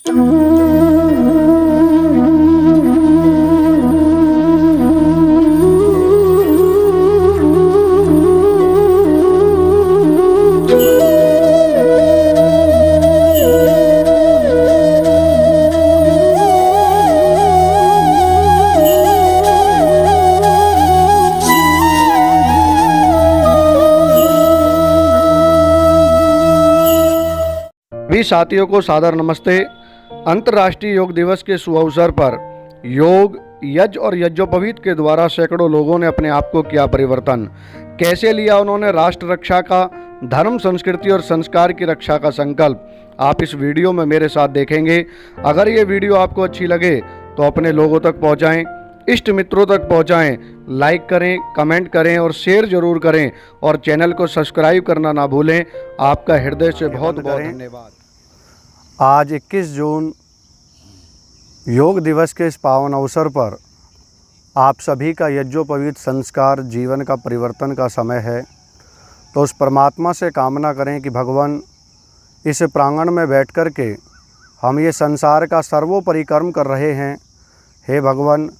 सभी साथियों को सादर नमस्ते। अंतर्राष्ट्रीय योग दिवस के शुभ अवसर पर योग, यज्ञ और यज्ञोपवीत के द्वारा सैकड़ों लोगों ने अपने आप को किया परिवर्तन। कैसे लिया उन्होंने राष्ट्र रक्षा का, धर्म, संस्कृति और संस्कार की रक्षा का संकल्प, आप इस वीडियो में मेरे साथ देखेंगे। अगर ये वीडियो आपको अच्छी लगे तो अपने लोगों तक पहुँचाएँ, इष्ट मित्रों तक पहुँचाएँ, लाइक करें, कमेंट करें और शेयर जरूर करें और चैनल को सब्सक्राइब करना ना भूलें। आपका हृदय से बहुत बहुत धन्यवाद। आज 21 जून योग दिवस के इस पावन अवसर पर आप सभी का यज्ञोपवीत संस्कार जीवन का परिवर्तन का समय है। तो उस परमात्मा से कामना करें कि भगवान इस प्रांगण में बैठ कर के हम ये संसार का सर्वोपरि कर्म कर रहे हैं। हे भगवान,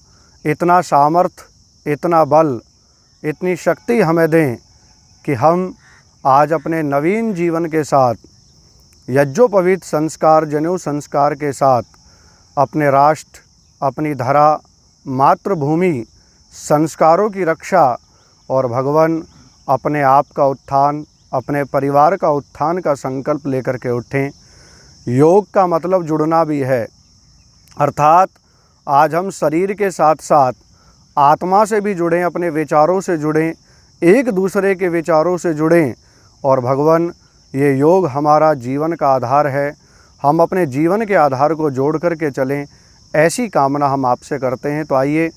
इतना सामर्थ्य, इतना बल, इतनी शक्ति हमें दें कि हम आज अपने नवीन जीवन के साथ यज्ञोपवीत संस्कार, जनेऊ संस्कार के साथ अपने राष्ट्र, अपनी धरा, मातृभूमि, संस्कारों की रक्षा और भगवान अपने आप का उत्थान, अपने परिवार का उत्थान का संकल्प लेकर के उठें। योग का मतलब जुड़ना भी है, अर्थात आज हम शरीर के साथ साथ आत्मा से भी जुड़ें, अपने विचारों से जुड़ें, एक दूसरे के विचारों से जुड़ें। और भगवान, ये योग हमारा जीवन का आधार है, हम अपने जीवन के आधार को जोड़ कर के चलें, ऐसी कामना हम आपसे करते हैं। तो आइए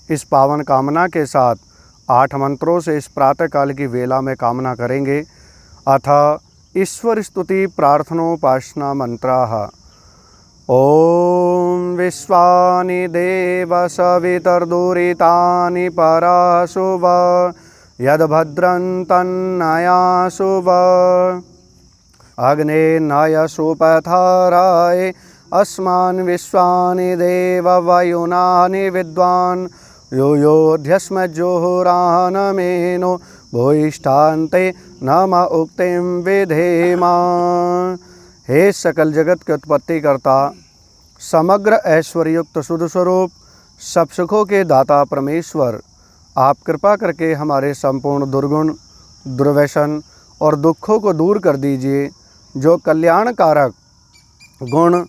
इस पावन कामना के साथ 8 मंत्रों से इस प्रातःकाल की वेला में कामना करेंगे। अथ ईश्वर स्तुति प्रार्थनोपासना मंत्राः। ओम विश्वानि देव सवितर्दुरितानि पराशुभ यद्भद्रं तन्नयाशुभ अग्ने नयसुपथाराय अस्मान् विश्वानि देव वयुनानि विद्वान् यो योध्यस्मज्जोहोरानमेनो भूयिष्ठान्ते नम उक्तिं विधेमा। हे सकल जगत के उत्पत्ति करता, समग्र ऐश्वर्युक्त शुद्ध स्वरूप, सब सुखों के दाता परमेश्वर, आप कृपा करके हमारे संपूर्ण दुर्गुण, दुर्व्यसन और दुखों को दूर कर दीजिए। जो कल्याणकारक गुण,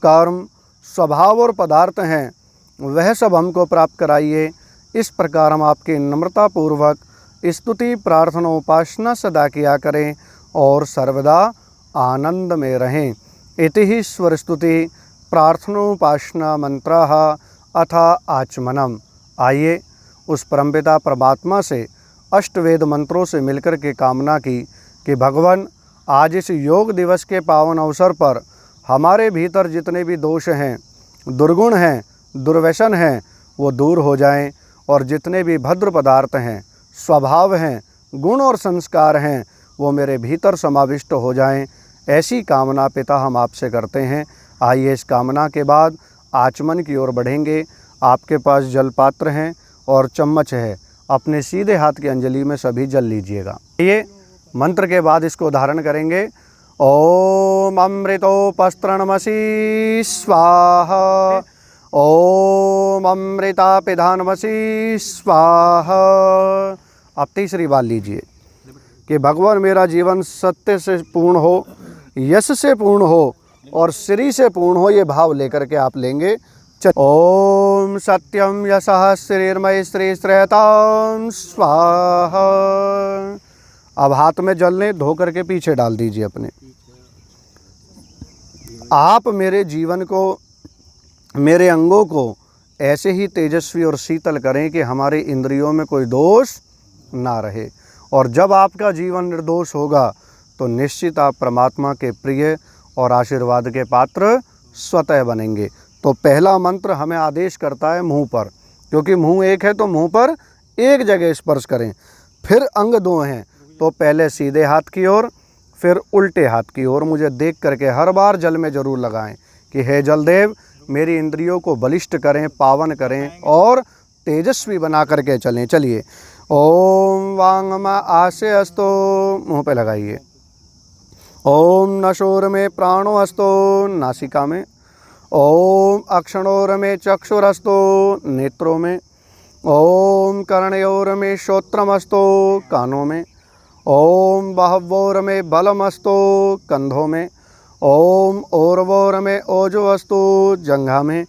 कर्म, स्वभाव और पदार्थ हैं वह सब हमको प्राप्त कराइए। इस प्रकार हम आपके नम्रतापूर्वक स्तुति, प्रार्थना, उपासना सदा किया करें और सर्वदा आनंद में रहें। इति ही ईश्वर स्तुति प्रार्थनोपासना मंत्राः अथ आचमनम। आइए उस परमपिता परमात्मा से अष्टवेद मंत्रों से मिलकर के कामना की कि भगवान, आज इस योग दिवस के पावन अवसर पर हमारे भीतर जितने भी दोष हैं, दुर्गुण हैं, दुर्व्यसन हैं, वो दूर हो जाएं और जितने भी भद्र पदार्थ हैं, स्वभाव हैं, गुण और संस्कार हैं, वो मेरे भीतर समाविष्ट हो जाएं। ऐसी कामना पिता हम आपसे करते हैं। आइए इस कामना के बाद आचमन की ओर बढ़ेंगे। आपके पास जल पात्र हैं और चम्मच है, अपने सीधे हाथ की अंजलि में सभी जल लीजिएगा। ये मंत्र के बाद इसको धारण करेंगे। ओम अमृतोपस्त्रणमसि स्वाहा, ओम अमृतापिधानमसि स्वाहा। अब तीसरी बार लीजिए कि भगवान, मेरा जीवन सत्य से पूर्ण हो, यश से पूर्ण हो और श्री से पूर्ण हो, ये भाव लेकर के आप लेंगे। ओम सत्यम यशः श्रीर्मय श्री श्रेयतां स्वाहा। अब हाथ में जल लें, धो करके पीछे डाल दीजिए अपने। आप मेरे जीवन को, मेरे अंगों को ऐसे ही तेजस्वी और शीतल करें कि हमारे इंद्रियों में कोई दोष ना रहे। और जब आपका जीवन निर्दोष होगा तो निश्चित आप परमात्मा के प्रिय और आशीर्वाद के पात्र स्वतः बनेंगे। तो पहला मंत्र हमें आदेश करता है मुंह पर, क्योंकि मुंह एक है तो मुंह पर एक जगह स्पर्श करें। फिर अंग 2 हैं, तो पहले सीधे हाथ की ओर, फिर उल्टे हाथ की ओर मुझे देख करके हर बार जल में ज़रूर लगाएं कि हे जलदेव मेरी इंद्रियों को बलिष्ठ करें, पावन करें और तेजस्वी बना करके चलें। चलिए, ओम वांगमा आसे अस्तो, मुँह पे लगाइए। ओम नशोर में प्राणो अस्तो, नासिका में। ओम अक्षणोर में चक्षुरस्तो, नेत्रों में। ओम कर्णयोर में श्रोत्रमस्तो, कानों में। ओम बाह्वोर में बलमस्तो, कंधों में। ओम ओरवोर में ओजोअस्तु, जंघा में।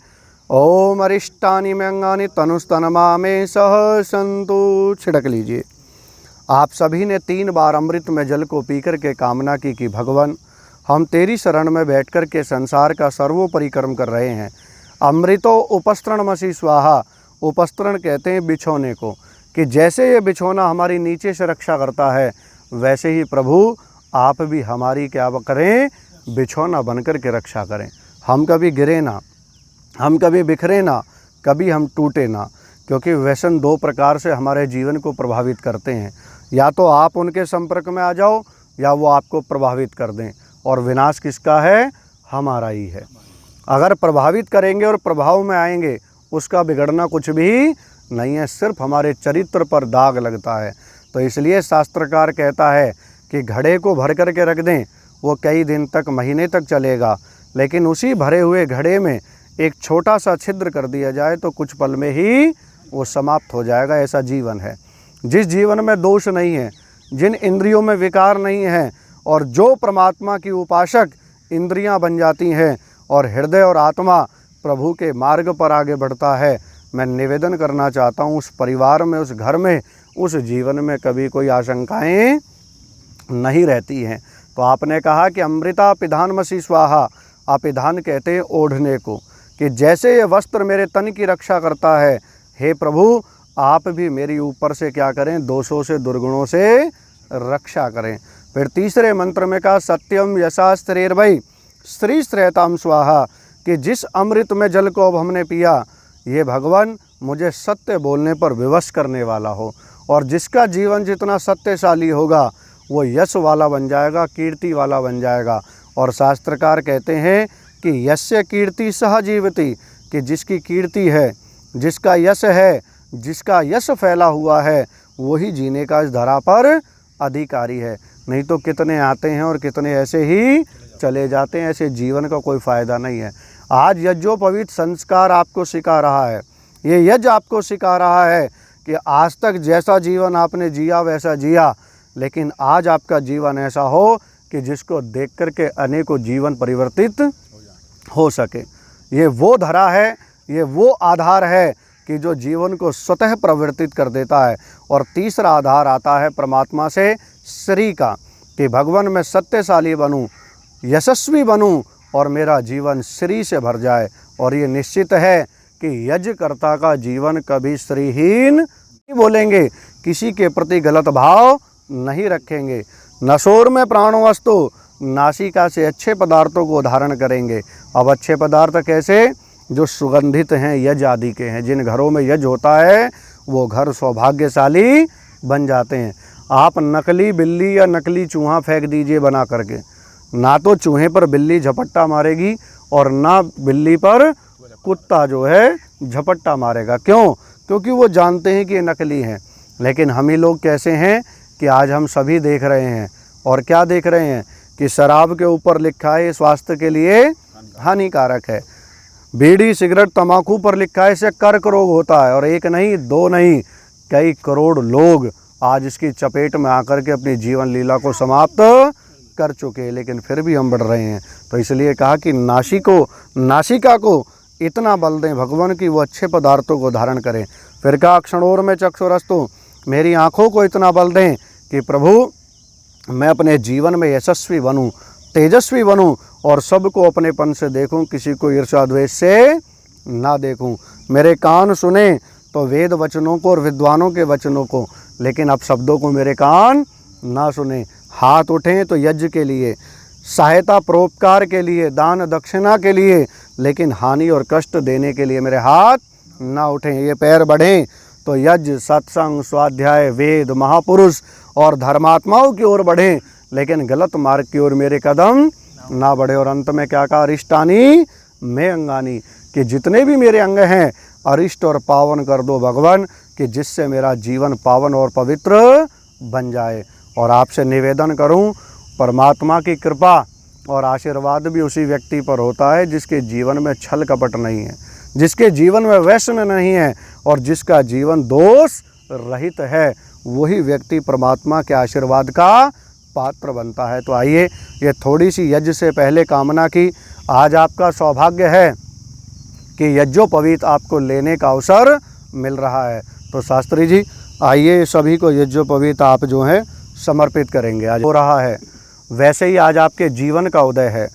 ओम अरिष्टानि में अंगानि तनुस्तनमा में सह संतु। छिड़क लीजिए। आप सभी ने 3 बार अमृत में जल को पीकर के कामना की कि भगवान हम तेरी शरण में बैठकर के संसार का सर्वोपरि कर्म कर रहे हैं। अमृतो उपस्तरणमसि स्वाहा, उपस्तरण कहते हैं बिछोने को, कि जैसे ये बिछोना हमारी नीचे से रक्षा करता है वैसे ही प्रभु आप भी हमारी क्या करें, बिछोना बनकर के रक्षा करें। हम कभी गिरे ना, हम कभी बिखरे ना, कभी हम टूटे ना, क्योंकि व्यसन 2 प्रकार से हमारे जीवन को प्रभावित करते हैं। या तो आप उनके संपर्क में आ जाओ या वो आपको प्रभावित कर दें, और विनाश किसका है, हमारा ही है। अगर प्रभावित करेंगे और प्रभाव में आएंगे उसका बिगड़ना कुछ भी नहीं है, सिर्फ हमारे चरित्र पर दाग लगता है। तो इसलिए शास्त्रकार कहता है कि घड़े को भर करके रख दें, वो कई दिन तक, महीने तक चलेगा, लेकिन उसी भरे हुए घड़े में एक छोटा सा छिद्र कर दिया जाए तो कुछ पल में ही वो समाप्त हो जाएगा। ऐसा जीवन है। जिस जीवन में दोष नहीं है, जिन इंद्रियों में विकार नहीं है, और जो परमात्मा की उपासक इंद्रियां बन जाती हैं और हृदय और आत्मा प्रभु के मार्ग पर आगे बढ़ता है, मैं निवेदन करना चाहता हूँ उस परिवार में, उस घर में, उस जीवन में कभी कोई आशंकाएं नहीं रहती हैं। तो आपने कहा कि अमृता पिधानमसि स्वाहा, अपिधान कहते हैं ओढ़ने को, कि जैसे ये वस्त्र मेरे तन की रक्षा करता है, हे प्रभु आप भी मेरी ऊपर से क्या करें, दोषों से, दुर्गुणों से रक्षा करें। फिर तीसरे मंत्र में कहा सत्यम यशा स्त्रीर्भय स्त्री श्रेयताम स्वाहा, कि जिस अमृत में जल को अब हमने पिया, ये भगवान मुझे सत्य बोलने पर विवश करने वाला हो, और जिसका जीवन जितना सत्यशाली होगा वो यश वाला बन जाएगा, कीर्ति वाला बन जाएगा। और शास्त्रकार कहते हैं कि यस्य कीर्ति सह जीवति, कि जिसकी कीर्ति है, जिसका यश है, जिसका यश फैला हुआ है, वही जीने का इस धरा पर अधिकारी है। नहीं तो कितने आते हैं और कितने ऐसे ही चले जाते हैं। ऐसे जीवन का कोई फ़ायदा नहीं है। आज यज्ञोपवीत संस्कार आपको सिखा रहा है, ये यज्ञ आपको सिखा रहा है कि आज तक जैसा जीवन आपने जिया वैसा जिया, लेकिन आज आपका जीवन ऐसा हो कि जिसको देख कर के अनेकों जीवन परिवर्तित हो सके। ये वो धरा है, ये वो आधार है कि जो जीवन को स्वतः प्रवर्तित कर देता है। और तीसरा आधार आता है परमात्मा से, श्री का, कि भगवान मैं सत्यशाली बनूं, यशस्वी बनूं और मेरा जीवन श्री से भर जाए। और ये निश्चित है कि यज्ञकर्ता का जीवन कभी श्रीहीन नहीं बोलेंगे, किसी के प्रति गलत भाव नहीं रखेंगे। नशोर में प्राणो अस्तु, नासिका से अच्छे पदार्थों को धारण करेंगे। अब अच्छे पदार्थ कैसे, जो सुगंधित हैं, यज्ञ आदि के हैं। जिन घरों में यज्ञ होता है वो घर सौभाग्यशाली बन जाते हैं। आप नकली बिल्ली या नकली चूहा फेंक दीजिए बना करके, ना तो चूहे पर बिल्ली झपट्टा मारेगी और ना बिल्ली पर कुत्ता जो है झपट्टा मारेगा। क्यों? क्योंकि वो जानते हैं कि ये नकली हैं। लेकिन हम ही लोग कैसे हैं कि आज हम सभी देख रहे हैं, और क्या देख रहे हैं कि शराब के ऊपर लिखा है स्वास्थ्य के लिए हानिकारक है, बीड़ी सिगरेट तंबाकू पर लिखा है इससे कर्क रोग होता है, और एक नहीं, 2 नहीं, कई करोड़ लोग आज इसकी चपेट में आकर के अपनी जीवन लीला को समाप्त कर चुके हैं। लेकिन फिर भी हम बढ़ रहे हैं। तो इसलिए कहा कि नासिका को इतना बल दें भगवान की वो अच्छे पदार्थों को धारण करें। फिर कहा क्षणोर में चक्षुरस्तु, मेरी आँखों को इतना बल दें कि प्रभु मैं अपने जीवन में यशस्वी बनूं, तेजस्वी बनूं और सबको अपनेपन से देखूं, किसी को ईर्ष्या द्वेष से ना देखूं। मेरे कान सुने तो वेद वचनों को और विद्वानों के वचनों को, लेकिन अपशब्दों को मेरे कान ना सुने। हाथ उठें तो यज्ञ के लिए, सहायता परोपकार के लिए, दान दक्षिणा के लिए, लेकिन हानि और कष्ट देने के लिए मेरे हाथ ना उठें। ये पैर बढ़ें तो यज्ञ, सत्संग, स्वाध्याय, वेद, महापुरुष और धर्मात्माओं की ओर बढ़ें, लेकिन गलत मार्ग की ओर मेरे कदम ना बढ़े। और अंत में क्या कहा, अरिष्टानि मैं अंगानी, कि जितने भी मेरे अंग हैं अरिष्ट और पावन कर दो भगवान, कि जिससे मेरा जीवन पावन और पवित्र बन जाए। और आपसे निवेदन करूं, परमात्मा की कृपा और आशीर्वाद भी उसी व्यक्ति पर होता है जिसके जीवन में छल कपट नहीं है, जिसके जीवन में व्यसन नहीं है और जिसका जीवन दोष रहित है। वही व्यक्ति परमात्मा के आशीर्वाद का पात्र बनता है। तो आइए, ये थोड़ी सी यज्ञ से पहले कामना की। आज आपका सौभाग्य है कि यज्ञोपवीत आपको लेने का अवसर मिल रहा है। तो शास्त्री जी, आइए सभी को यज्ञोपवीत आप जो है समर्पित करेंगे। आज हो रहा है, वैसे ही आज आपके जीवन का उदय है।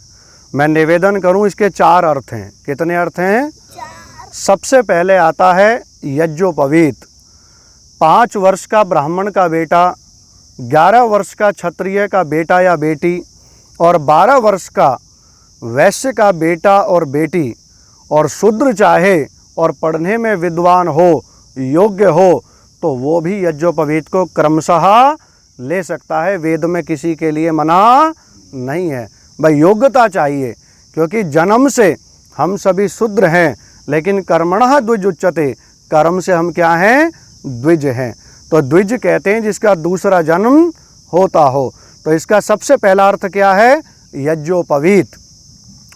मैं निवेदन करूं, इसके 4 अर्थ हैं। कितने अर्थ हैं? 4। सबसे पहले आता है यज्ञोपवीत। 5 वर्ष का ब्राह्मण का बेटा, 11 वर्ष का क्षत्रिय का बेटा या बेटी और 12 वर्ष का वैश्य का बेटा और बेटी, और शूद्र चाहे और पढ़ने में विद्वान हो, योग्य हो, तो वो भी यज्ञोपवीत को क्रमशः ले सकता है। वेद में किसी के लिए मना नहीं है। भाई योग्यता चाहिए, क्योंकि जन्म से हम सभी शूद्र हैं, लेकिन कर्मणः द्विज उच्यते, कर्म से हम क्या हैं? द्विज हैं। तो द्विज कहते हैं जिसका दूसरा जन्म होता हो। तो इसका सबसे पहला अर्थ क्या है? यज्ञोपवीत।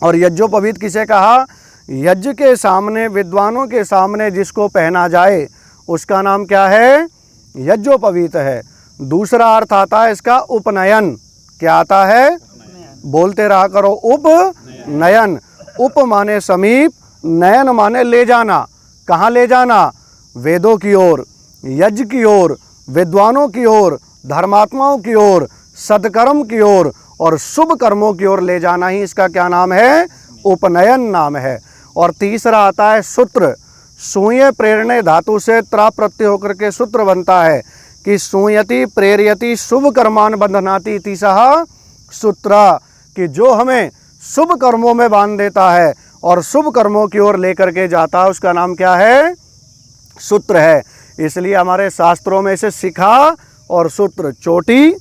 और यज्ञोपवीत किसे कहा? यज्ञ के सामने, विद्वानों के सामने जिसको पहना जाए उसका नाम क्या है? यज्ञोपवीत है। दूसरा अर्थ आता है इसका उपनयन। क्या आता है? बोलते रहा करो, उपनयन। उप माने समीप, नयन माने ले जाना। कहाँ ले जाना? वेदों की ओर, यज्ञ की ओर, विद्वानों की ओर, धर्मात्माओं की ओर, सत्कर्म की ओर और शुभ कर्मों की ओर ले जाना ही इसका क्या नाम है? उपनयन नाम है। और तीसरा आता है सूत्र। सूय प्रेरणे धातु से त्रा प्रत्यय होकर के सूत्र बनता है कि सूयति प्रेरयति शुभ कर्मान बंधनाति तीसह सूत्रा, कि जो हमें शुभ कर्मों में बांध देता है और शुभ कर्मों की ओर लेकर के जाता है, उसका नाम क्या है? सूत्र है। इसलिए हमारे शास्त्रों में इसे शिखा और सूत्र, चोटी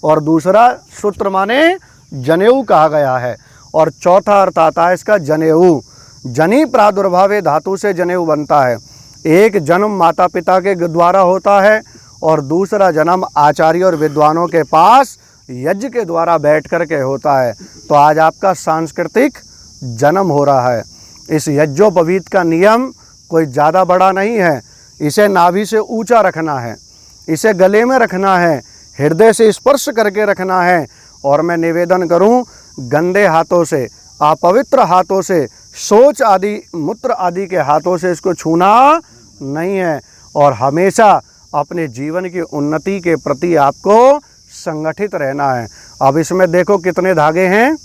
और दूसरा सूत्र माने जनेऊ कहा गया है। और चौथा अर्थ आता है इसका जनेऊ। जनी प्रादुर्भावे धातु से जनेऊ बनता है। एक जन्म माता पिता के द्वारा होता है और दूसरा जन्म आचार्य और विद्वानों के पास यज्ञ के द्वारा बैठ कर के होता है। तो आज आपका सांस्कृतिक जन्म हो रहा है। इस यज्ञोपवीत का नियम कोई ज़्यादा बड़ा नहीं है। इसे नाभि से ऊंचा रखना है, इसे गले में रखना है, हृदय से स्पर्श करके रखना है। और मैं निवेदन करूं, गंदे हाथों से, अपवित्र हाथों से, शौच आदि, मूत्र आदि के हाथों से इसको छूना नहीं है। और हमेशा अपने जीवन की उन्नति के प्रति आपको संगठित रहना है। अब इसमें देखो कितने धागे हैं?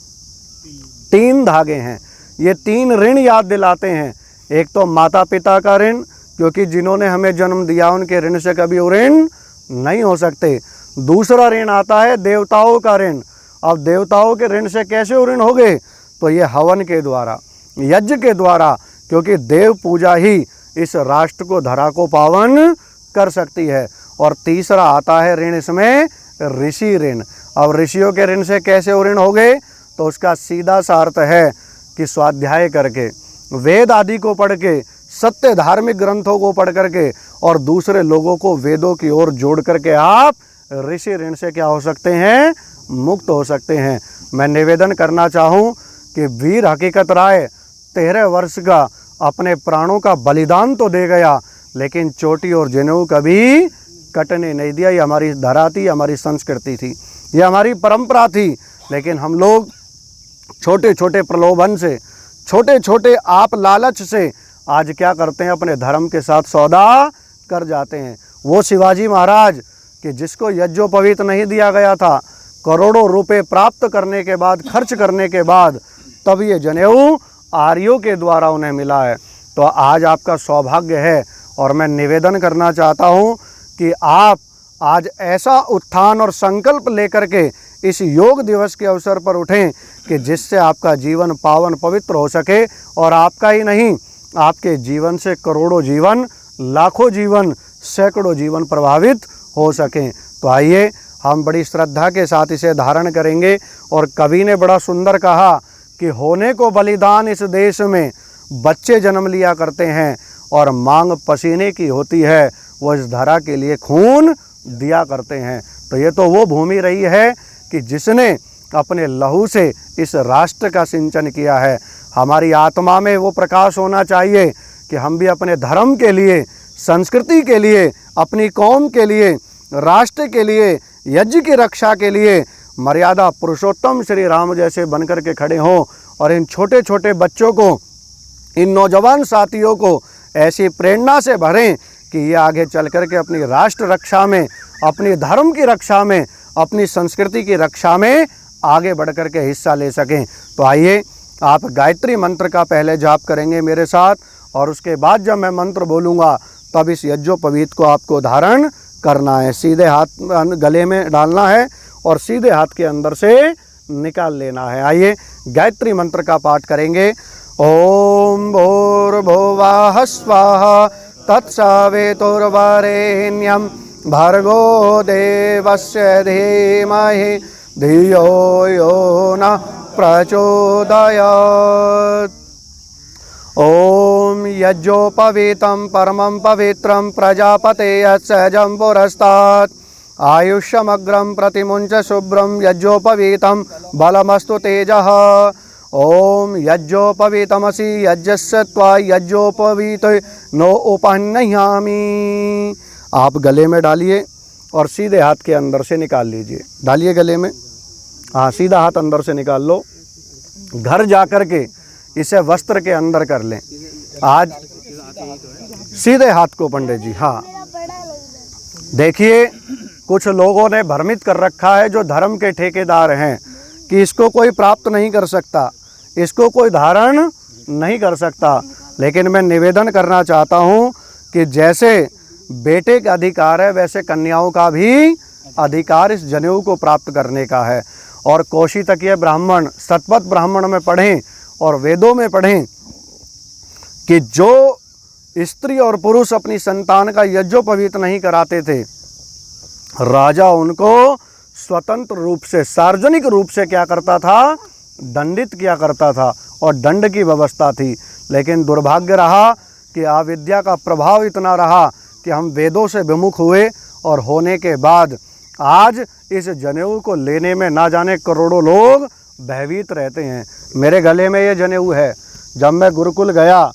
3 धागे हैं। ये 3 ऋण याद दिलाते हैं। एक तो माता पिता का ऋण, क्योंकि जिन्होंने हमें जन्म दिया उनके ऋण से कभी ऋण नहीं हो सकते। दूसरा ऋण आता है देवताओं का ऋण। अब देवताओं के ऋण से कैसे ऋण हो गए? तो ये हवन के द्वारा, यज्ञ के द्वारा, क्योंकि देव पूजा ही इस राष्ट्र को, धरा को पावन कर सकती है। और तीसरा आता है ऋण इसमें ऋषि ऋण। अब ऋषियों के ऋण से कैसे ऋण हो गए? तो उसका सीधा सा अर्थ है कि स्वाध्याय करके, वेद आदि को पढ़ के, सत्य धार्मिक ग्रंथों को पढ़ करके और दूसरे लोगों को वेदों की ओर जोड़ करके आप ऋषि ऋण से क्या हो सकते हैं? मुक्त हो सकते हैं। मैं निवेदन करना चाहूँ कि वीर हकीकत राय 13 वर्ष का अपने प्राणों का बलिदान तो दे गया, लेकिन चोटी और जनेऊ कभी कटने नहीं दिया। ये हमारी धरा थी, हमारी संस्कृति थी, ये हमारी परंपरा थी। लेकिन हम लोग छोटे छोटे प्रलोभन से, छोटे छोटे आप लालच से आज क्या करते हैं? अपने धर्म के साथ सौदा कर जाते हैं। वो शिवाजी महाराज कि जिसको यज्ञोपवीत नहीं दिया गया था, करोड़ों रुपए प्राप्त करने के बाद, खर्च करने के बाद, तब ये जनेऊ आर्यों के द्वारा उन्हें मिला है। तो आज आपका सौभाग्य है। और मैं निवेदन करना चाहता हूँ कि आप आज ऐसा उत्थान और संकल्प लेकर के इस योग दिवस के अवसर पर उठें कि जिससे आपका जीवन पावन पवित्र हो सके। और आपका ही नहीं, आपके जीवन से करोड़ों जीवन, लाखों जीवन, सैकड़ों जीवन प्रभावित हो सकें। तो आइए हम बड़ी श्रद्धा के साथ इसे धारण करेंगे। और कवि ने बड़ा सुंदर कहा कि होने को बलिदान इस देश में बच्चे जन्म लिया करते हैं और मांग पसीने की होती है, वो इस धरा के लिए खून दिया करते हैं। तो ये तो वो भूमि रही है कि जिसने अपने लहू से इस राष्ट्र का सिंचन किया है। हमारी आत्मा में वो प्रकाश होना चाहिए कि हम भी अपने धर्म के लिए, संस्कृति के लिए, अपनी कौम के लिए, राष्ट्र के लिए, यज्ञ की रक्षा के लिए मर्यादा पुरुषोत्तम श्री राम जैसे बनकर के खड़े हों और इन छोटे छोटे बच्चों को, इन नौजवान साथियों को ऐसी प्रेरणा से भरें कि ये आगे चल कर के अपनी राष्ट्र रक्षा में, अपनी धर्म की रक्षा में, अपनी संस्कृति की रक्षा में आगे बढ़ कर के हिस्सा ले सकें। तो आइए आप गायत्री मंत्र का पहले जाप करेंगे मेरे साथ, और उसके बाद जब मैं मंत्र बोलूँगा तब इस यज्ञोपवीत को आपको धारण करना है। सीधे हाथ गले में डालना है और सीधे हाथ के अंदर से निकाल लेना है। आइए गायत्री मंत्र का पाठ करेंगे। ओम भूर्भुवः स्वाहा तत्सवितुर्वरेण्यं भर्गो देवस्य धीमहि धियो यो न प्रचोदयात्। ओम यज्ञोपवीतं परमं पवित्रं प्रजापतेः सहजं पुरस्तात् आयुष्यमग्रं प्रतिमुञ्च शुभ्रं यज्ञोपवीतं बलमस्तु तेजः। ओम यज्ञोपवीतमसि यज्ञस्य त्वा यज्ञोपवीत नो उपहन्नयामि। आप गले में डालिए और सीधे हाथ के अंदर से निकाल लीजिए। डालिए गले में, हाँ सीधा हाथ अंदर से निकाल लो। घर जा कर के इसे वस्त्र के अंदर कर लें। आज सीधे हाथ को पंडित जी, हाँ देखिए कुछ लोगों ने भ्रमित कर रखा है जो धर्म के ठेकेदार हैं कि इसको कोई प्राप्त नहीं कर सकता, इसको कोई धारण नहीं कर सकता। लेकिन मैं निवेदन करना चाहता हूँ कि जैसे बेटे का अधिकार है वैसे कन्याओं का भी अधिकार इस जनेऊ को प्राप्त करने का है। और कौशितकीय ब्राह्मण, शतपथ ब्राह्मण में पढ़ें और वेदों में पढ़ें कि जो स्त्री और पुरुष अपनी संतान का यज्ञोपवीत नहीं कराते थे, राजा उनको स्वतंत्र रूप से, सार्वजनिक रूप से क्या करता था, दंडित किया करता था और दंड की व्यवस्था थी। लेकिन दुर्भाग्य रहा कि अविद्या का प्रभाव इतना रहा कि हम वेदों से विमुख हुए और होने के बाद आज इस जनेऊ को लेने में ना जाने करोड़ों लोग भयभीत रहते हैं। मेरे गले में ये जनेऊ है। जब मैं गुरुकुल गया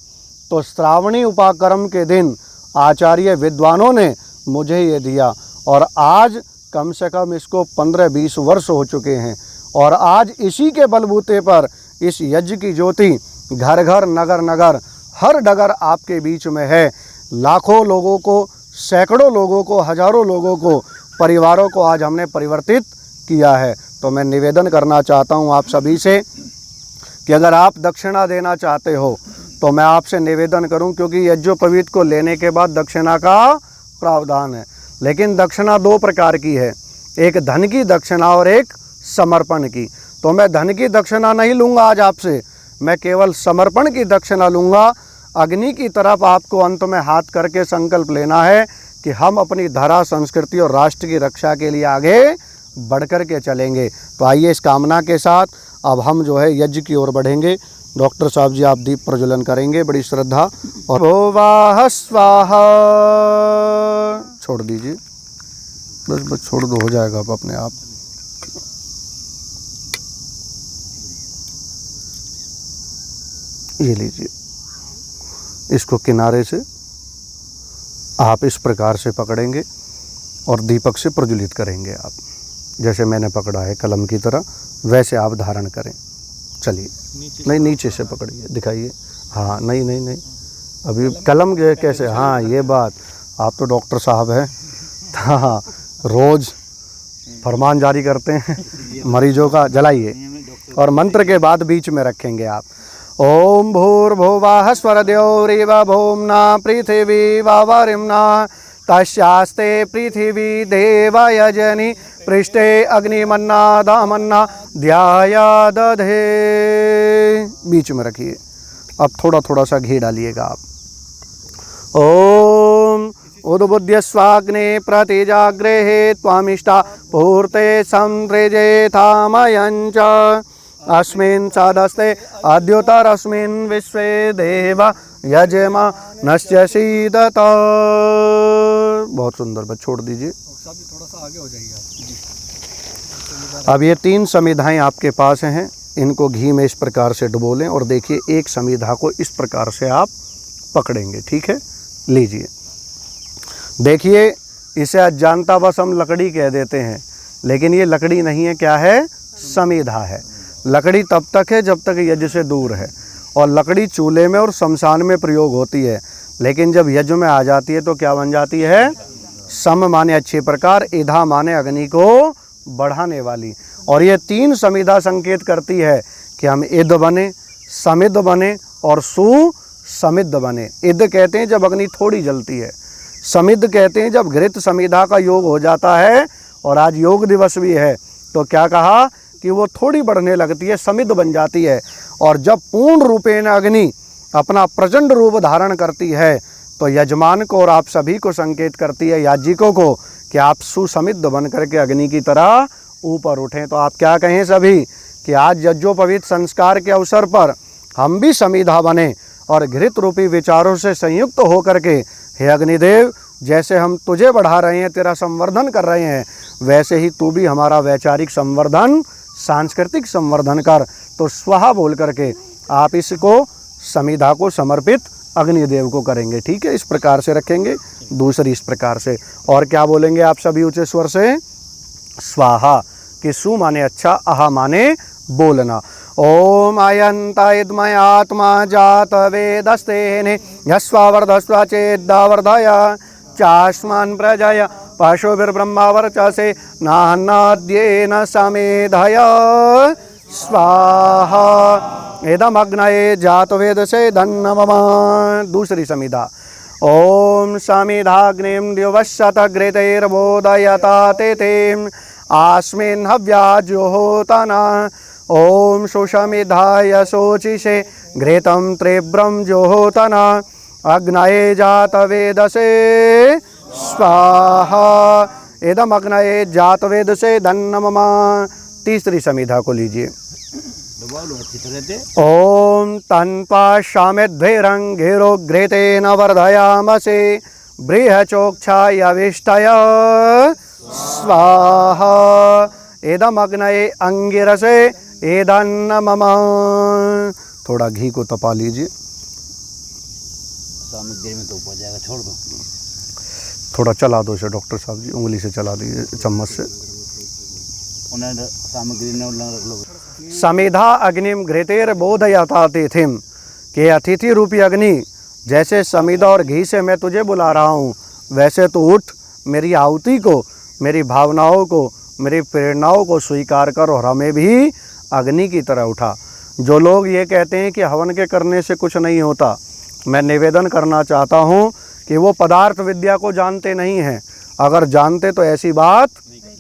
तो श्रावणी उपाकर्म के दिन आचार्य विद्वानों ने मुझे ये दिया और आज कम से कम इसको 15-20 वर्ष हो चुके हैं। और आज इसी के बलबूते पर इस यज्ञ की ज्योति घर घर, नगर नगर, हर डगर आपके बीच में है। लाखों लोगों को, सैकड़ों लोगों को, हजारों लोगों को, परिवारों को आज हमने परिवर्तित किया है। तो मैं निवेदन करना चाहता हूँ आप सभी से कि अगर आप दक्षिणा देना चाहते हो तो मैं आपसे निवेदन करूँ, क्योंकि यज्ञोपवीत को लेने के बाद दक्षिणा का प्रावधान है। लेकिन दक्षिणा दो प्रकार की है, एक धन की दक्षिणा और एक समर्पण की। तो मैं धन की दक्षिणा नहीं लूँगा आज आपसे, मैं केवल समर्पण की दक्षिणा लूँगा। अग्नि की तरफ आपको अंत में हाथ करके संकल्प लेना है कि हम अपनी धरा, संस्कृति और राष्ट्र की रक्षा के लिए आगे बढ़ कर के चलेंगे। तो आइए इस कामना के साथ अब हम जो है यज्ञ की ओर बढ़ेंगे। डॉक्टर साहब जी आप दीप प्रज्वलन करेंगे बड़ी श्रद्धा और भुवः स्वाहा। छोड़ दीजिए, बस छोड़ दो, हो जाएगा अब अपने आप। ये लीजिए, इसको किनारे से आप इस प्रकार से पकड़ेंगे और दीपक से प्रज्वलित करेंगे। आप जैसे मैंने पकड़ा है कलम की तरह, वैसे आप धारण करें। चलिए, नहीं नीचे से पकड़िए, दिखाइए। हाँ नहीं नहीं नहीं, अभी कलम कैसे, हाँ ये बात, आप तो डॉक्टर साहब हैं, हाँ रोज़ फरमान जारी करते हैं मरीजों का। जलाइए और मंत्र के बाद बीच में रखेंगे आप। ओम भूर्भुवः स्वरद्यौरिव भूम्ना पृथिवी वावरिम्ना तस्यास्ते पृथिवी देवयजनि पृष्ठे अग्निमन्ना दामन्ना ध्याया दधे। बीच में रखिए। अब थोड़ा थोड़ा सा घी डालिएगा आप। ओम उद्बुद्ध्य स्वाग्ने प्रतिजाग्रेहे त्वामिष्टा पूर्ते संदृजे थामयञ्च अस्मिन् सदस्ते अद्युतरस्मिन् विश्वे देवा यजमानस्य सीदत। बहुत सुंदर, बस छोड़ दीजिए। थोड़ा सा आगे हो जाइए आप। अब ये 3 समिधाएं आपके पास हैं, इनको घी में इस प्रकार से डुबो लें और देखिए एक समिधा को इस प्रकार से आप पकड़ेंगे, ठीक है। लीजिए, देखिए इसे अज्ञानतावश हम लकड़ी कह देते हैं, लेकिन ये लकड़ी नहीं है, क्या है? समिधा है। लकड़ी तब तक है जब तक यज्ञ से दूर है, और लकड़ी चूल्हे में और शमशान में प्रयोग होती है, लेकिन जब यज्ञ में आ जाती है तो क्या बन जाती है? सम माने अच्छे प्रकार, इधा माने अग्नि को बढ़ाने वाली। और ये 3 समिधा संकेत करती है कि हम इद बने, समिध बने और सुसमिध बने। इद कहते हैं जब अग्नि थोड़ी जलती है, समिध कहते हैं जब घृत समिधा का योग हो जाता है। और आज योग दिवस भी है, तो क्या कहा कि वो थोड़ी बढ़ने लगती है, समिध बन जाती है। और जब पूर्ण रूपेण अग्नि अपना प्रचंड रूप धारण करती है तो यजमान को और आप सभी को संकेत करती है, याज्ञिकों को, कि आप सुसमिध बन करके अग्नि की तरह ऊपर उठें। तो आप क्या कहें सभी कि आज यज्ञोपवीत संस्कार के अवसर पर हम भी समिधा बने और घृत रूपी विचारों से संयुक्त होकर के, हे अग्निदेव, जैसे हम तुझे बढ़ा रहे हैं, तेरा संवर्धन कर रहे हैं, वैसे ही तू भी हमारा वैचारिक संवर्धन, सांस्कृतिक संवर्धन कर। तो स्वाहा बोल करके आप इसको, समिधा को समर्पित अग्निदेव को करेंगे, ठीक है। इस प्रकार से रखेंगे। दूसरी इस प्रकार से, और क्या बोलेंगे आप सभी ऊंचे स्वर से? स्वाहा, कि सु माने अच्छा, आहा माने बोलना। ओम अयंता इदमय आत्मा जात वेदस्तेने यस्वावर्धस्वा चेद्दावर्धय चास्मान् प्रजय पशुभिर्ब्रह्मावर्चसे नाहन्नाद्येन समेधय स्वाहा इदमग्नये जातवेदसे धन्नमम। दूसरी समिधा। ओम समिधाग्निं दिवशतघृतैर्बोधयता तेतिम् आस्मिन् हव्याजुहोतना। ओम सुषमिधाय शोचिषे घृतं त्रिव्रं जुहोतना अग्नये जातवेदसे स्वाहा इदमग्नये जातवेदसे धन्नमम। तीसरी समिधा को लीजिए। ओम तन्पाशामिद्भिरंघिरो घृतेन वर्धयामसे बृहचोक्षायविष्टय स्वाहा इदमग्नये अंगिरसे एदन्नमम। थोड़ा घी को तपा लीजिए। देर में तो ऊपर जाएगा, छोड़ दो। थोड़ा चला दो इसे डॉक्टर साहब जी, उंगली से चला दीजिए, चम्मच से। सामग्री ने रख लो। समिधा अग्निम घृतेर बोधयता तिथिम, के अतिथि रूपी अग्नि, जैसे समिधा और घी से मैं तुझे बुला रहा हूँ, वैसे तो उठ, मेरी आहुति को, मेरी भावनाओं को, मेरी प्रेरणाओं को स्वीकार कर और हमें भी अग्नि की तरह उठा। जो लोग ये कहते हैं कि हवन के करने से कुछ नहीं होता, मैं निवेदन करना चाहता हूँ कि वो पदार्थ विद्या को जानते नहीं हैं। अगर जानते तो ऐसी बात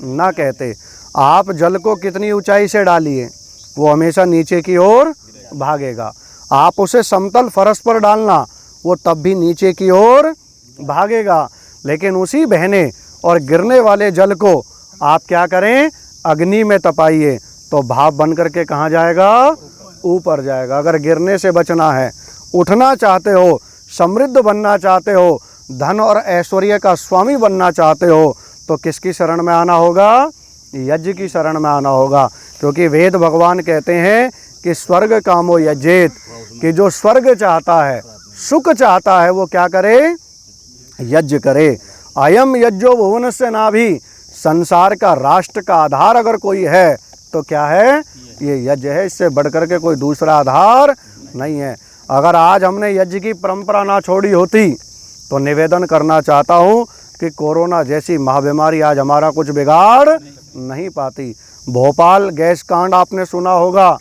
ना कहते। आप जल को कितनी ऊंचाई से डालिए, वो हमेशा नीचे की ओर भागेगा। आप उसे समतल फर्श पर डालना, वो तब भी नीचे की ओर भागेगा। लेकिन उसी बहने और गिरने वाले जल को आप क्या करें? अग्नि में तपाइए, तो भाप बन करके कहाँ जाएगा? ऊपर जाएगा। अगर गिरने से बचना है, उठना चाहते हो, समृद्ध बनना चाहते हो, धन और ऐश्वर्य का स्वामी बनना चाहते हो, तो किसकी शरण में आना होगा? यज्ञ की शरण में आना होगा। क्योंकि वेद भगवान कहते हैं कि स्वर्ग कामो यज्ञेत, कि जो स्वर्ग चाहता है, सुख चाहता है, वो क्या करे? यज्ञ करे। अयम यज्ञो भुवनस्य नाभि, संसार का, राष्ट्र का आधार अगर कोई है तो क्या है? ये यज्ञ है। इससे बढ़कर के कोई दूसरा आधार नहीं है। अगर आज हमने यज्ञ की परंपरा ना छोड़ी होती तो निवेदन करना चाहता हूँ कि कोरोना जैसी महाबीमारी आज हमारा कुछ बिगाड़ नहीं पाती। भोपाल गैस कांड आपने सुना होगा,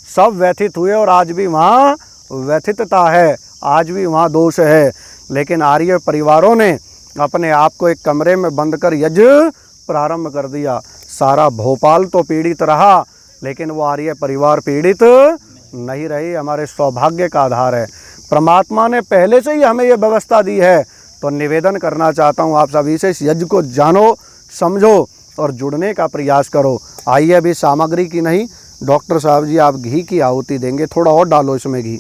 सब व्यथित हुए और आज भी वहाँ व्यथितता है, आज भी वहाँ दोष है। लेकिन आर्य परिवारों ने अपने आप को एक कमरे में बंद कर यज्ञ प्रारंभ कर दिया। सारा भोपाल तो पीड़ित रहा, लेकिन वो आर्य परिवार पीड़ित नहीं रही। हमारे सौभाग्य का आधार है। परमात्मा ने पहले से ही हमें ये व्यवस्था दी है। तो निवेदन करना चाहता हूँ आप सभी से, इस यज्ञ को जानो, समझो और जुड़ने का प्रयास करो। आइए अभी सामग्री की नहीं, डॉक्टर साहब जी आप घी की आहुति देंगे, थोड़ा और डालो इसमें घी।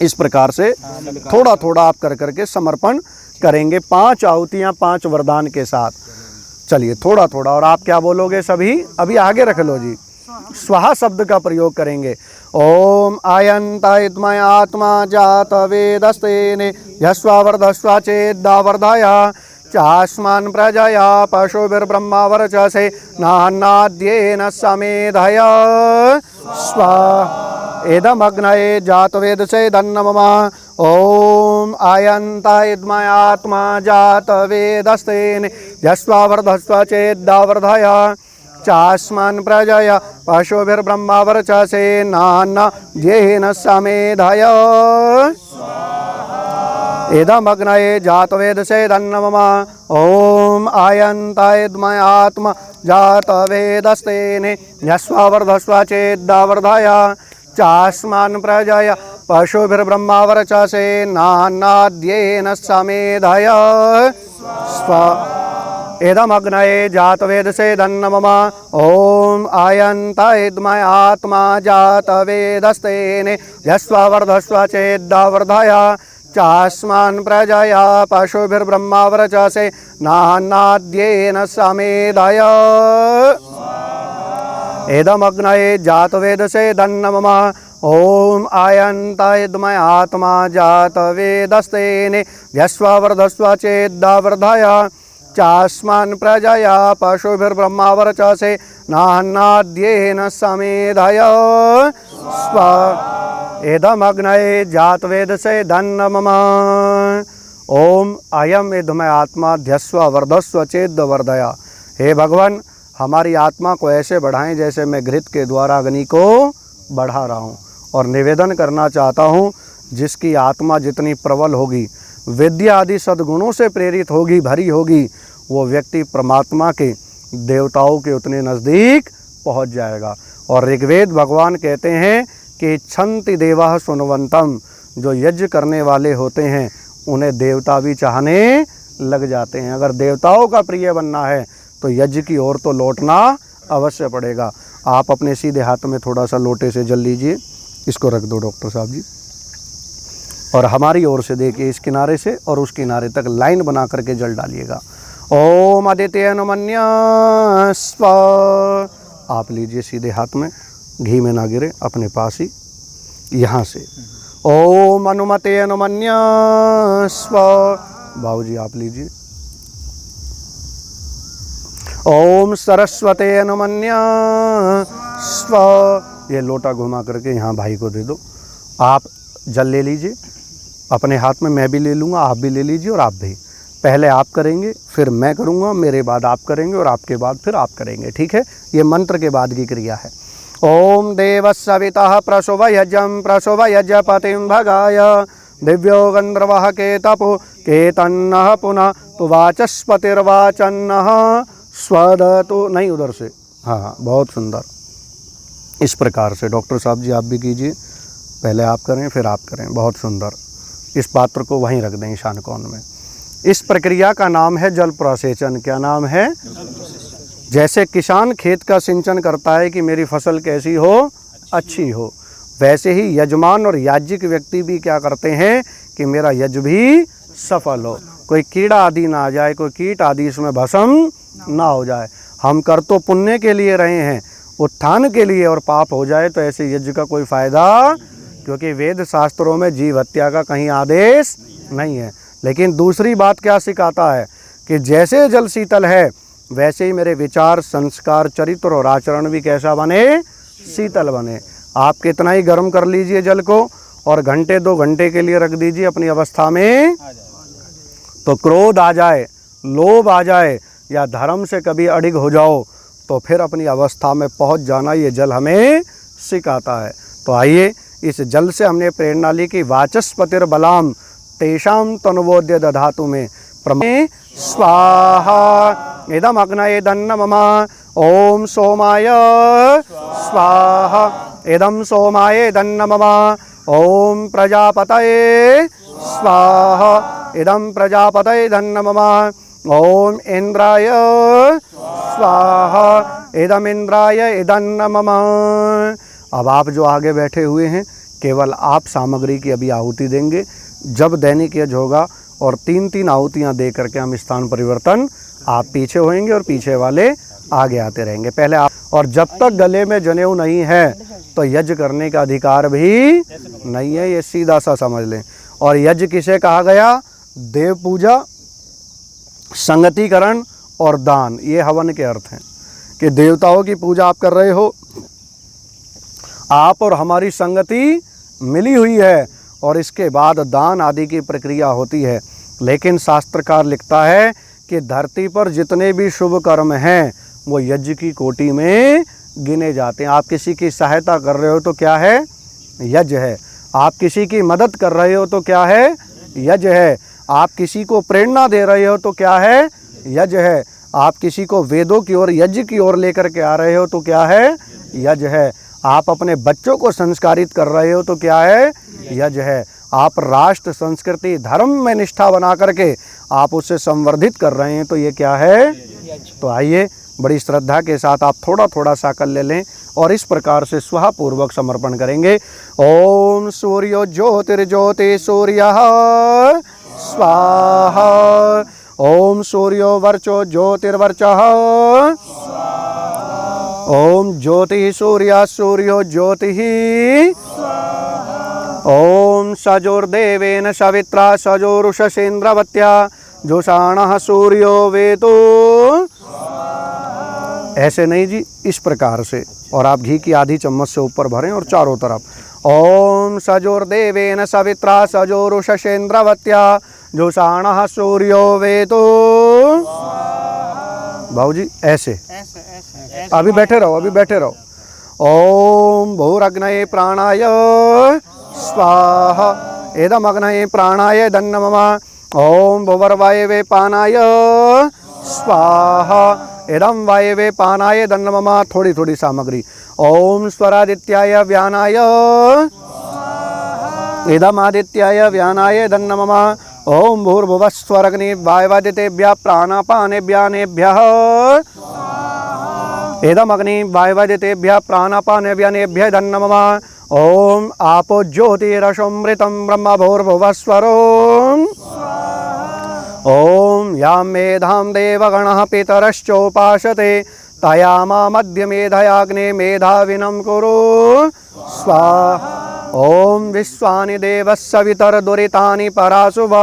इस प्रकार से थोड़ा थोड़ा आप कर करके समर्पण करेंगे, 5 आहुतियाँ 5 वरदान के साथ। चलिए थोड़ा थोड़ा, और आप क्या बोलोगे सभी, अभी आगे रख लो जी, स्वाहा शब्द का प्रयोग करेंगे। ओम आयंत इद्मय आत्मा जात वेदस्तेने यस्वावर्धस्वा चेद्दावर्धाया चास्मान प्रजया पशुभिर्ब्रह्मा वर्चसे नान्नाद्येन समेधय स्वा एदमग्नये जातवेदसे धन्नमः। ओम आयंत इद्मय आत्मा जात वेदस्तेने यस्वावर्धस्वा चेद्दावर्धाया चास्मान प्रजया पशुभिर्ब्रह्मा वर्चसे नान्नाद्येन समेधय एदमग्नये जातवेदसे धन्नमः। ओम आयंत इद्मय आत्मा जातवेदस्तेने यस्वावर्धस्वा चेद्दावर्धाया चास्मान प्रजया पशुभिर्ब्रह्मा वर्चसे नान्नाद्येन समेधय स्वा एदमग्नये जातवेदसे धन्नमः। ओम आयंत इद्मय आत्मा जातवेदस्तेने यस्वावर्धस्वा चेद्दावर्धाया चास्मान प्रजया पशुभिर्ब्रह्मा वर्चसे नान्नाद्येन समेधय एदमग्नये जातवेदसे धन्नमः। ओम आयंत इद्मय आत्मा जातवेदस्तेने यस्वावर्धस्वा चेद्दावर्धाया चास्मान प्रजया पशुभिर्ब्रह्मा वर्चसे नान्नाद्येन समेधय स्वा एदमग्नये जातवेदसे धन्नमः। ओम अयम इदमय आत्मा ध्यस्व वर्धस्व चेद्वर्धया। हे भगवान, हमारी आत्मा को ऐसे बढ़ाएं जैसे मैं घृत के द्वारा अग्नि को बढ़ा रहा हूँ। और निवेदन करना चाहता हूँ, जिसकी आत्मा जितनी प्रबल होगी, विद्या आदि सद्गुणों से प्रेरित होगी, भरी होगी, वो व्यक्ति परमात्मा के, देवताओं के उतने नज़दीक पहुँच जाएगा। और ऋग्वेद भगवान कहते हैं कि छन्ति देवाः सुनवंतम, जो यज्ञ करने वाले होते हैं उन्हें देवता भी चाहने लग जाते हैं। अगर देवताओं का प्रिय बनना है तो यज्ञ की ओर तो लौटना अवश्य पड़ेगा। आप अपने सीधे हाथ में थोड़ा सा लोटे से जल लीजिए, इसको रख दो डॉक्टर साहब जी, और हमारी ओर से देखिए, इस किनारे से और उस किनारे तक लाइन बना करके जल डालिएगा। ओम आदित्यनुमन्य स्व, आप लीजिए सीधे हाथ में, घी में ना गिरे, अपने पास ही यहाँ से। ओम अनुमते अनुमन्य स्व, बाबूजी आप लीजिए। ओम सरस्वते अनुमन्य स्व, ये लोटा घुमा करके यहाँ भाई को दे दो। आप जल ले लीजिए अपने हाथ में, मैं भी ले लूँगा, आप भी ले लीजिए, और आप भी। पहले आप करेंगे, फिर मैं करूँगा, मेरे बाद आप करेंगे, और आपके बाद फिर आप करेंगे, ठीक है। ये मंत्र के बाद की क्रिया है। ओम देवस्सवितः प्रसुवयजं प्रसुवयजपतिं भगाय दिव्यो गंधर्वः केतपो केतन्नः पुनः तो वाचस्पतिर्वाचन्नः स्वदतो, नहीं उधर से, हाँ बहुत सुंदर। इस प्रकार से डॉक्टर साहब जी आप भी कीजिए, पहले आप करें फिर आप करें, बहुत सुंदर। इस पात्र को वहीं रख दें ईशान कोण में। इस प्रक्रिया का नाम है जल प्रसेचन। क्या नाम है? जैसे किसान खेत का सिंचन करता है कि मेरी फसल कैसी हो, अच्छी हो, वैसे ही यजमान और याज्ञिक व्यक्ति भी क्या करते हैं कि मेरा यज्ञ भी सफल हो, कोई कीड़ा आदि ना आ जाए, कोई कीट आदि इसमें भस्म ना हो जाए। हम कर तो पुण्य के लिए रहे हैं, उत्थान के लिए, और पाप हो जाए तो ऐसे यज्ञ का कोई फायदा, क्योंकि वेद शास्त्रों में जीव हत्या का कहीं आदेश नहीं है। लेकिन दूसरी बात क्या सिखाता है कि जैसे जल शीतल है वैसे ही मेरे विचार, संस्कार, चरित्र और आचरण भी कैसा बने, शीतल बने। आप कितना ही गर्म कर लीजिए जल को और घंटे 2 घंटे के लिए रख दीजिए अपनी अवस्था में, तो क्रोध आ जाए, लोभ आ जाए या धर्म से कभी अडिग हो जाओ तो फिर अपनी अवस्था में पहुंच जाना ये जल हमें सिखाता है। तो आइए इस जल से हमने प्रेरणा ली कि वाचस्पतिर्बलाम तेषां तनुवोद्य दधातु में प्रमे स्वाहा इदम अग्नये दन्नमः। ओम सोमाय स्वाहा इदम सोमाय दन्नमः। ओम प्रजापतये स्वाहा इदम प्रजापतये दन्नमः। ओम इंद्राय स्वाहा इदमिंद्राय इदन्नमम। अब आप जो आगे बैठे हुए हैं केवल आप सामग्री की अभी आहुति देंगे। जब दैनिक यज्ञ होगा और 3-3 आहुतियाँ दे करके हम स्थान परिवर्तन, आप पीछे होएंगे और पीछे वाले आगे आते रहेंगे। पहले आप, और जब तक गले में जनेऊ नहीं है तो यज्ञ करने का अधिकार भी नहीं है, ये सीधा सा समझ लें। और यज्ञ किसे कहा गया? देव पूजा, संगतिकरण और दान, ये हवन के अर्थ हैं कि देवताओं की पूजा आप कर रहे हो, आप और हमारी संगति मिली हुई है और इसके बाद दान आदि की प्रक्रिया होती है। लेकिन शास्त्रकार लिखता है कि धरती पर जितने भी शुभ कर्म हैं वो यज्ञ की कोटि में गिने जाते हैं। आप किसी की सहायता कर रहे हो तो क्या है? यज्ञ है। आप किसी की मदद कर रहे हो तो क्या है? यज्ञ है। आप किसी को प्रेरणा दे रहे हो तो क्या है? यज्ञ है। आप किसी को वेदों की ओर, यज्ञ की ओर लेकर के आ रहे हो तो क्या है? यज्ञ है। आप अपने बच्चों को संस्कारित कर रहे हो तो क्या है? यज्ञ है। आप राष्ट्र, संस्कृति, धर्म में निष्ठा बना करके आप उसे संवर्धित कर रहे हैं तो ये क्या है? तो आइए बड़ी श्रद्धा के साथ आप थोड़ा थोड़ा सा कर ले लें और इस प्रकार से स्वाहापूर्वक समर्पण करेंगे। ओम सूर्यो ज्योतिर्ज्योति सूर्यः स्वाहा। ओम सूर्यो वर्चो ज्योतिर्वर्चः। ओम ज्योति सूर्य सूर्यो ज्योतिः। ओम सजोर्देवेन सवित्रा सजोरुषसेन्द्रवत्या जोषाणः सूर्यो वेतो। ऐसे नहीं जी, इस प्रकार से। और आप घी की आधी चम्मच से ऊपर भरें और चारों तरफ। ओम सजोर्देवेन सवित्रा सजोरुषसेन्द्रवत्या जोषाणः सूर्यो वेतो। भाऊजी ऐसे अभी बैठे रहो, अभी बैठे रहो। ओम भूरग्नये प्राणाय स्वाहा एदमग्नये प्राणाय दन्नमः। ओम भुवर्वायवे पानाय स्वाहा एदम वायवे पानाय दन्नमः। थोड़ी थोड़ी सामग्री। ओम स्वरादित्याय व्यानाय एदम आदित्याय व्यानाय दन्नमः। ओम भूर्भुवस्स्वरग्नि वायवादितेभ्यः प्राणापानेभ्यानेभ्यः एदमग्नि वायवादितेभ्यः प्राणापानेभ्यानेभ्यः दन्नमः। ओम आपो ज्योतिरसमृतं ब्रह्म भूर्भुवस्वरो। ओम यां मेधां देवगणः पितरश्चोपासते तयामा मध्य मेधयाग्ने मेधाविनं कुरु स्वाहा। ओम विश्वानि देवस्सवितर दुरितानि पराशुभ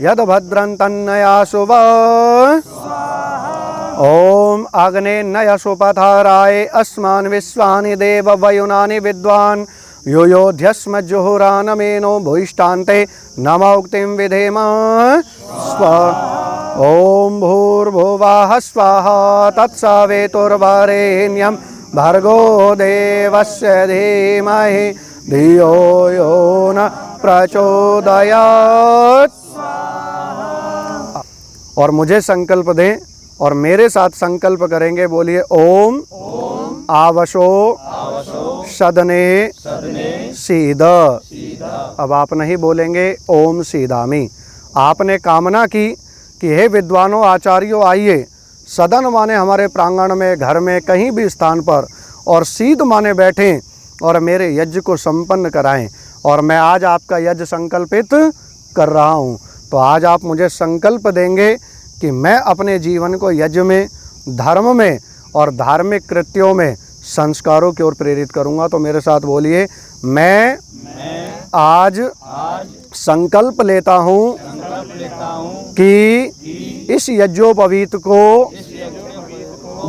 यद्भद्रं तन्नयाशुभ। ओम अग्ने नयसुपथाराय अस्मान् विश्वानि देव वयुनानि विद्वान् योयोध्यस्म जुहुरानमेनो भूयिष्ठान्ते नमोक्तिं विधेम स्वाहा। ओम भूर्भुवः स्वाहा तत्सवितुर्वरेण्यं भर्गो देवस्य धीमहि धियो यो न प्रचोदयात्। और मुझे संकल्प दें और मेरे साथ संकल्प करेंगे। बोलिए ओम आवशो सदने सीद। अब आप नहीं बोलेंगे ओम सीदामी। आपने कामना की कि हे विद्वानों, आचार्यों, आइए सदन माने हमारे प्रांगण में, घर में, कहीं भी स्थान पर, और सीध माने बैठें और मेरे यज्ञ को संपन्न कराएं। और मैं आज आपका यज्ञ संकल्पित कर रहा हूं। तो आज आप मुझे संकल्प देंगे कि मैं अपने जीवन को यज्ञ में, धर्म में और धार्मिक कृत्यों में संस्कारों की ओर प्रेरित करूंगा। तो मेरे साथ बोलिए, मैं आज संकल्प लेता हूं कि इस यज्ञोपवीत को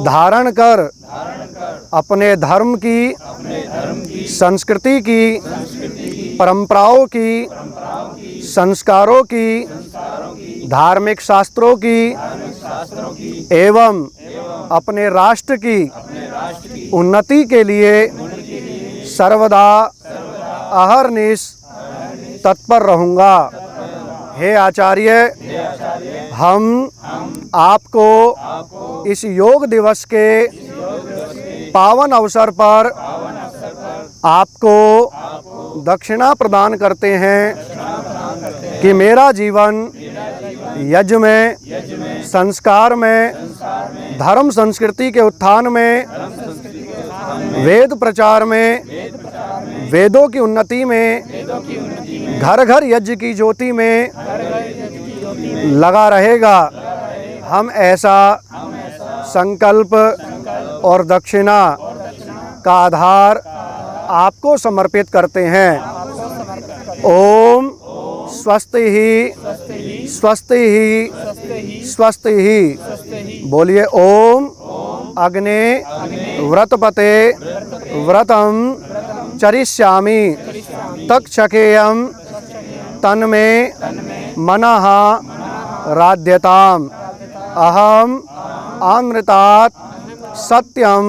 धारण कर अपने धर्म की, संस्कृति की, परंपराओं की, संस्कारों की, धार्मिक शास्त्रों की एवं अपने राष्ट्र की उन्नति के लिए सर्वदा अहर्निश तत्पर रहूँगा। हे आचार्य, हम आपको इस योग दिवस के पावन अवसर पर आपको दक्षिणा प्रदान करते हैं कि मेरा जीवन यज्ञ में, संस्कार में, धर्म संस्कृति के उत्थान में, वेद प्रचार में, वेदों की उन्नति में, घर घर यज्ञ की ज्योति में लगा रहेगा। हम ऐसा संकल्प और दक्षिणा का आधार आपको समर्पित करते हैं। ओम स्वस्ति ही स्वस्ति ही स्वस्ति ही। बोलिए ओम अग्ने व्रतपते व्रतम चरिष्यामि तक्षकेयम तन्मे मनः राध्यताम अहम अमृतात् सत्यम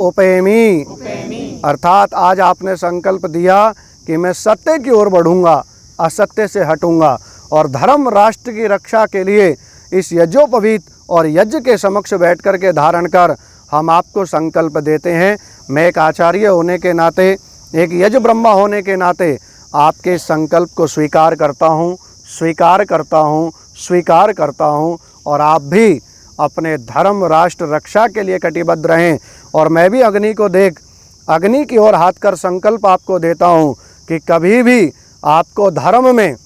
उपेमि। अर्थात आज आपने संकल्प दिया कि मैं सत्य की ओर बढ़ूंगा, असत्य से हटूंगा और धर्म राष्ट्र की रक्षा के लिए इस यज्ञोपवीत और यज्ञ के समक्ष बैठ कर के धारण कर हम आपको संकल्प देते हैं। मैं एक आचार्य होने के नाते, एक यज्ञ ब्रह्मा होने के नाते आपके संकल्प को स्वीकार करता हूँ, स्वीकार करता हूँ, स्वीकार करता हूँ। और आप भी अपने धर्म राष्ट्र रक्षा के लिए कटिबद्ध रहें। और मैं भी अग्नि को देख अग्नि की ओर हाथ कर संकल्प आपको देता हूँ कि कभी भी आपको धर्म में,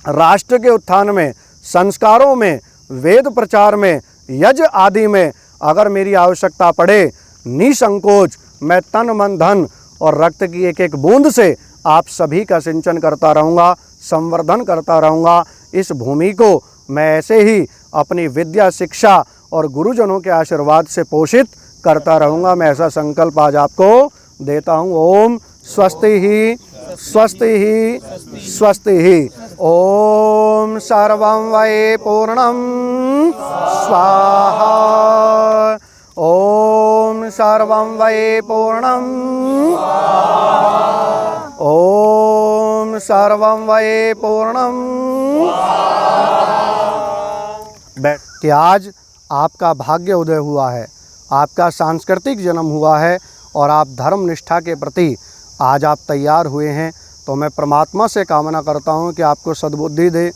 राष्ट्र के उत्थान में, संस्कारों में, वेद प्रचार में, यज्ञ आदि में अगर मेरी आवश्यकता पड़े, निसंकोच मैं तन मन धन और रक्त की एक एक बूंद से आप सभी का सिंचन करता रहूँगा, संवर्धन करता रहूँगा। इस भूमि को मैं ऐसे ही अपनी विद्या, शिक्षा और गुरुजनों के आशीर्वाद से पोषित करता रहूँगा। मैं ऐसा संकल्प आज आपको देता हूँ। ओम स्वस्ति ही स्वस्ति ही स्वस्ति ही। ओम सर्वं वै पूर्णं स्वाहा। ओम सर्वं वै पूर्णं ओम सर्वं वै पूर्णं। कि आज आपका भाग्य उदय हुआ है, आपका सांस्कृतिक जन्म हुआ है और आप धर्म निष्ठा के प्रति आज आप तैयार हुए हैं। तो मैं परमात्मा से कामना करता हूं कि आपको सद्बुद्धि दे,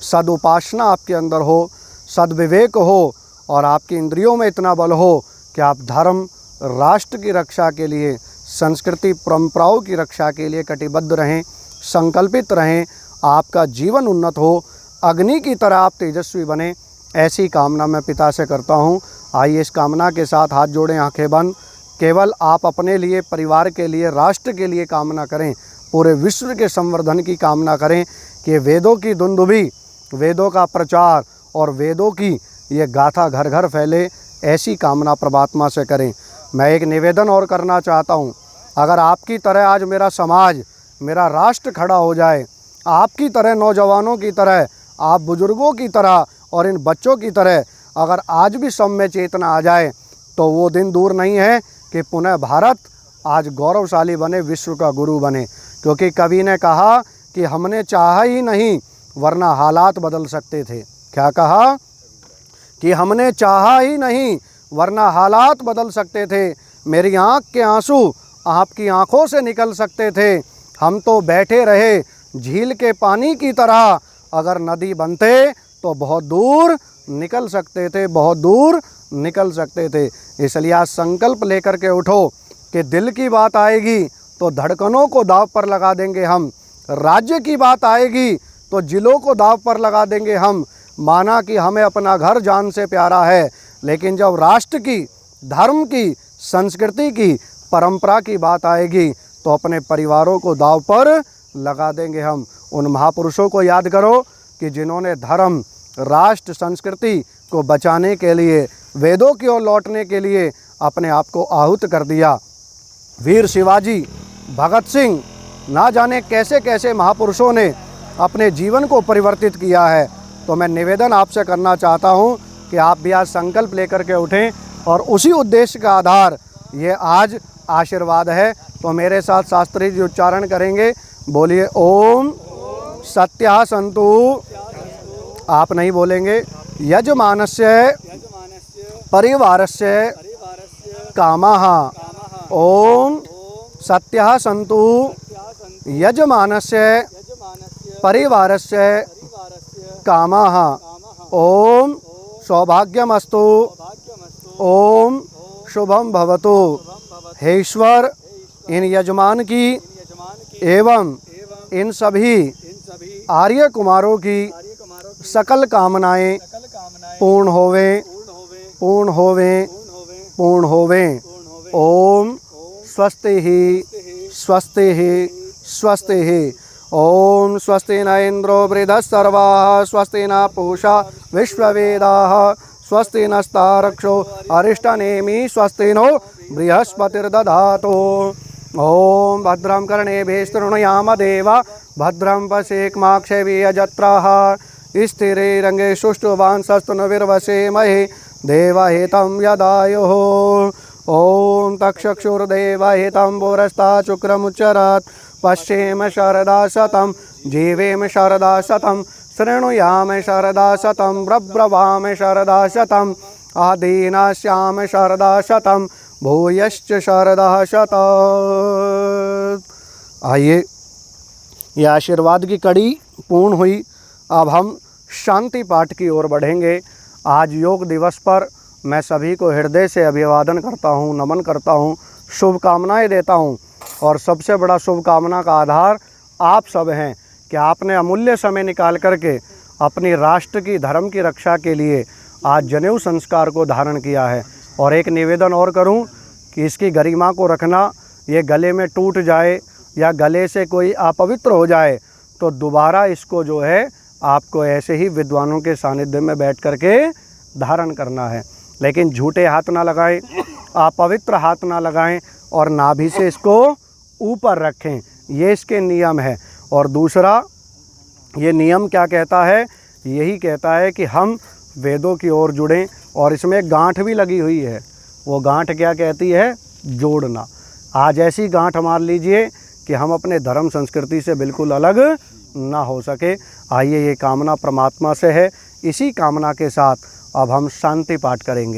सदुपासना आपके अंदर हो, सद्विवेक हो और आपकी इंद्रियों में इतना बल हो कि आप धर्म राष्ट्र की रक्षा के लिए, संस्कृति परंपराओं की रक्षा के लिए कटिबद्ध रहें, संकल्पित रहें। आपका जीवन उन्नत हो, अग्नि की तरह आप तेजस्वी बने, ऐसी कामना मैं पिता से करता हूँ। आइए इस कामना के साथ हाथ जोड़ें, आंखें बंद। केवल आप अपने लिए, परिवार के लिए, राष्ट्र के लिए कामना करें, पूरे विश्व के संवर्धन की कामना करें कि वेदों की दुंदुभी, वेदों का प्रचार और वेदों की ये गाथा घर घर फैले, ऐसी कामना परमात्मा से करें। मैं एक निवेदन और करना चाहता हूँ। अगर आपकी तरह आज मेरा समाज, मेरा राष्ट्र खड़ा हो जाए, आपकी तरह नौजवानों की तरह, आप बुजुर्गों की तरह और इन बच्चों की तरह अगर आज भी सब में चेतना आ जाए, तो वो दिन दूर नहीं है कि पुनः भारत आज गौरवशाली बने, विश्व का गुरु बने। क्योंकि कवि ने कहा कि हमने चाहा ही नहीं वरना हालात बदल सकते थे। क्या कहा? कि हमने चाहा ही नहीं वरना हालात बदल सकते थे। मेरी आँख के आंसू आपकी आँखों से निकल सकते थे। हम तो बैठे रहे झील के पानी की तरह, अगर नदी बनते तो बहुत दूर निकल सकते थे, बहुत दूर निकल सकते थे। इसलिए आज संकल्प लेकर के उठो कि दिल की बात आएगी तो धड़कनों को दांव पर लगा देंगे हम, राज्य की बात आएगी तो जिलों को दांव पर लगा देंगे हम। माना कि हमें अपना घर जान से प्यारा है, लेकिन जब राष्ट्र की, धर्म की, संस्कृति की, परंपरा की बात आएगी तो अपने परिवारों को दांव पर लगा देंगे हम। उन महापुरुषों को याद करो कि जिन्होंने धर्म, राष्ट्र, संस्कृति को बचाने के लिए, वेदों की ओर लौटने के लिए अपने आप को आहुत कर दिया। वीर शिवाजी, भगत सिंह, ना जाने कैसे कैसे महापुरुषों ने अपने जीवन को परिवर्तित किया है। तो मैं निवेदन आपसे करना चाहता हूँ कि आप भी आज संकल्प लेकर के उठें और उसी उद्देश्य का आधार ये आज आशीर्वाद है। तो मेरे साथ शास्त्री जी उच्चारण करेंगे। बोलिए ओम सत्या संतु। आप नहीं बोलेंगे। यजमानस्य परिवारस्य कामः। ओम सत्या संतु यजमानस्य परिवारस्य कामः। ओम सौभाग्यमस्तु ओम शुभम भवतु। हे ईश्वर, इन यजमान की एवं इन सभी आर्य कुमारों की सकल कामनाएं पूर्ण होवें, पूर्ण होवें, पूर्ण होवें। ओम स्वस्ति ही, स्वस्ति ही, स्वस्ति ही। ओम स्वस्ति न इंद्रो वृद्धस्सर्वाः, स्वस्ति न पूषा विश्ववेदाः, स्वस्ति नस्तारक्षो अरिष्टनेमि, स्वस्ति नो बृहस्पतिर्दधातु। ओम भद्रं कर्णेभिः शृणुयाम देवा, भद्रं पश्येमाक्षभिर्यजत्राः, स्थिरैरङ्गैः सुष्ठुवांसस्तनूभिर्वसेमहे देवहितं यदायुः। ओम तक्षक्षुर्देवहितं पुरस्तात् शुक्रमुच्चरात्, पश्येम शरदा शतं, जीवेम शरदा शतं, शृणुयाम शरदा शतं, ब्रब्रवाम शरदा शतं, आदीनास्याम शरदा शतं, भूयश्च शरदा शतं। आइए, ये आशीर्वाद की कड़ी पूर्ण हुई। अब हम शांति पाठ की ओर बढ़ेंगे। आज योग दिवस पर मैं सभी को हृदय से अभिवादन करता हूँ, नमन करता हूँ, शुभकामनाएं देता हूँ। और सबसे बड़ा शुभकामना का आधार आप सब हैं कि आपने अमूल्य समय निकाल करके अपनी राष्ट्र की, धर्म की रक्षा के लिए आज जनेऊ संस्कार को धारण किया है। और एक निवेदन और करूं कि इसकी गरिमा को रखना, ये गले में टूट जाए या गले से कोई अपवित्र हो जाए तो दोबारा इसको जो है आपको ऐसे ही विद्वानों के सानिध्य में बैठ करके धारण करना है। लेकिन झूठे हाथ ना लगाएं, अपवित्र हाथ ना लगाएं और नाभि से इसको ऊपर रखें, ये इसके नियम है। और दूसरा, ये नियम क्या कहता है? यही कहता है कि हम वेदों की ओर जुड़ें। और इसमें गांठ भी लगी हुई है। वो गांठ क्या कहती है? जोड़ना। आज ऐसी गांठ मार लीजिए कि हम अपने धर्म संस्कृति से बिल्कुल अलग ना हो सके। आइए, ये कामना परमात्मा से है। इसी कामना के साथ अब हम शांति पाठ करेंगे।